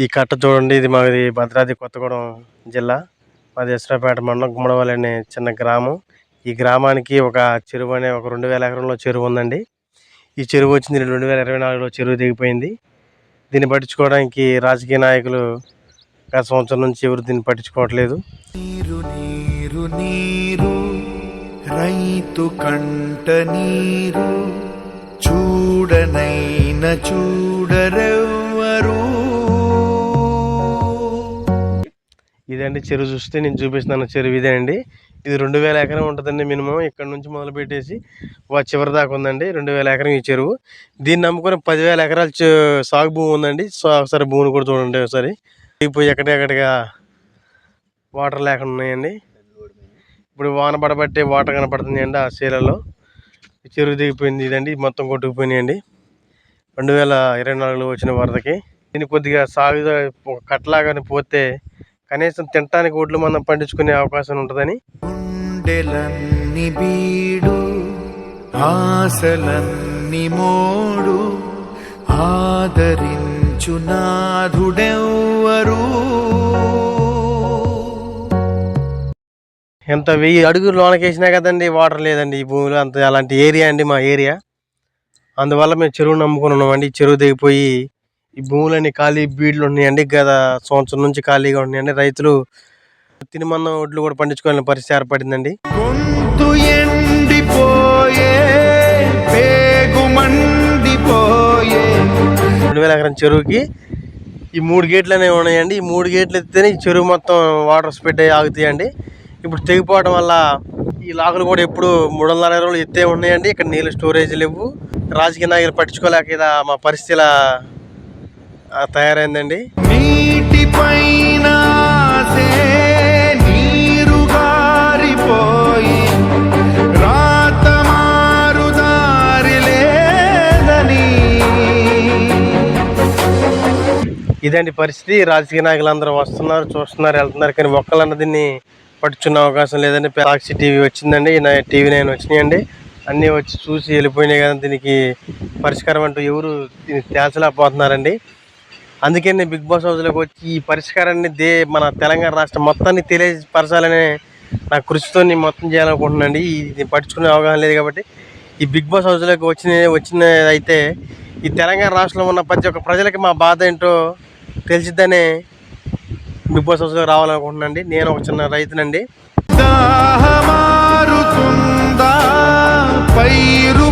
ఈ కట్ట చూడండి, ఇది మాది భద్రాద్రి కొత్తగూడెం జిల్లా, మాది ఇస్రాపేట మండలం గుమ్మడవల్లి అనే చిన్న గ్రామం. ఈ గ్రామానికి ఒక చెరువు అనే ఒక 2000 ఎకరంలో చెరువు ఉందండి. ఈ చెరువు వచ్చింది 2024లో చెరువు దిగిపోయింది. దీన్ని పట్టించుకోవడానికి రాజకీయ నాయకులు గత సంవత్సరం నుంచి ఎవరు దీన్ని పట్టించుకోవట్లేదు. నీరు నీరు నీరు రైతు కంట నీరు చూడనైన చూడరెవ్వరు. ఇదండి చెరువు. చూస్తే నేను చూపిస్తున్నాను చెరువు ఇదేనండి. ఇది 2000 ఎకరం ఉంటుందండి మినిమం. ఇక్కడ నుంచి మొదలు పెట్టేసి చివరి దాకా ఉందండి 2000 ఎకరం ఈ చెరువు. దీన్ని నమ్ముకొని 10,000 ఎకరాలు సాగు భూమి ఉందండి. ఒకసారి భూమిని కూడా చూడండి ఒకసారి. దిగిపోయి ఎక్కడిగా వాటర్ లేకుండా ఉన్నాయండి. ఇప్పుడు వాన పడబట్టే వాటర్ కనపడుతుంది అండి ఆ చీలలో. చెరువు దిగిపోయింది ఇదండి, మొత్తం కొట్టుకుపోయినాయండి 2024లో వచ్చిన వరదకి. దీన్ని కొద్దిగా సాగు కట్టలాగానే పోతే కనీసం తినటానికి ఒడ్లు మనం పండించుకునే అవకాశం ఉంటుందని. గుండెలన్ని బీడు ఆశలన్ని మోడు ఆదరించు నాథుడెవ్వరు. ఎంత 1000 అడుగులు లోనకేసినా కదండి వాటర్ లేదండి ఈ భూమిలో. అలాంటి ఏరియా అండి మా ఏరియా. అందువల్ల మేము చెరువు నమ్ముకుని ఉన్నామండి. ఈ చెరువు దిగిపోయి ఈ భూములన్నీ ఖాళీ బీడ్లు ఉన్నాయండి. గత సంవత్సరం నుంచి ఖాళీగా ఉన్నాయండి. రైతులు తినుమన్న ఒడ్లు కూడా పండించుకోవాలని పరిస్థితి ఏర్పడిందండి. గొంతు ఎండిపోయే పేగు మండిపోయే 2000 ఎకరం చెరువుకి ఈ 3 గేట్లు అనేవి ఉన్నాయండి. ఈ 3 గేట్లు ఎత్తితేనే ఈ చెరువు మొత్తం వాటర్ స్ప్రెడ్ అయ్యి ఆగుతాయండి. ఇప్పుడు తెగిపోవడం వల్ల ఈ లాకులు కూడా ఎప్పుడు 350 రోజులు ఎత్తే ఉన్నాయండి. ఇక్కడ నీళ్ళు స్టోరేజ్ లేవు. రాజకీయ నాయకులు పట్టించుకోలేక ఇలా మా పరిస్థితి ఇలా తయారైందండి. నీటి పైన నీరు గారిపోయి రాత మారు దారి లేదని. ఇదండి పరిస్థితి. రాజకీయ నాయకులు అందరూ వస్తున్నారు, చూస్తున్నారు, వెళ్తున్నారు, కానీ ఒక్కళ్ళన్న దీన్ని పట్టుకునే అవకాశం లేదండి. సాక్షి టీవీ వచ్చిందండి, టీవీ 9 వచ్చినాయండి. అన్నీ వచ్చి చూసి వెళ్ళిపోయినాయి కదా. దీనికి పరిష్కారం అంటూ ఎవరు దీన్ని తేల్చలేకపోతున్నారండి. అందుకే నేను బిగ్ బాస్ హౌస్లోకి వచ్చి ఈ పరిష్కారాన్ని మన తెలంగాణ రాష్ట్రం మొత్తాన్ని తెలియపరచాలనే నా కృషితో నేను మొత్తం చేయాలనుకుంటున్నానండి. ఇది పట్టించుకునే అవగాహన లేదు కాబట్టి ఈ బిగ్ బాస్ హౌస్లోకి వచ్చిన అయితే ఈ తెలంగాణ రాష్ట్రంలో ఉన్న ప్రతి ఒక్క ప్రజలకి మా బాధ ఏంటో తెలిసిద్దనే బిగ్ బాస్ హౌస్లోకి రావాలనుకుంటున్నానండి. నేను ఒక చిన్న రైతునండి. దాహమారుతుందా పైరు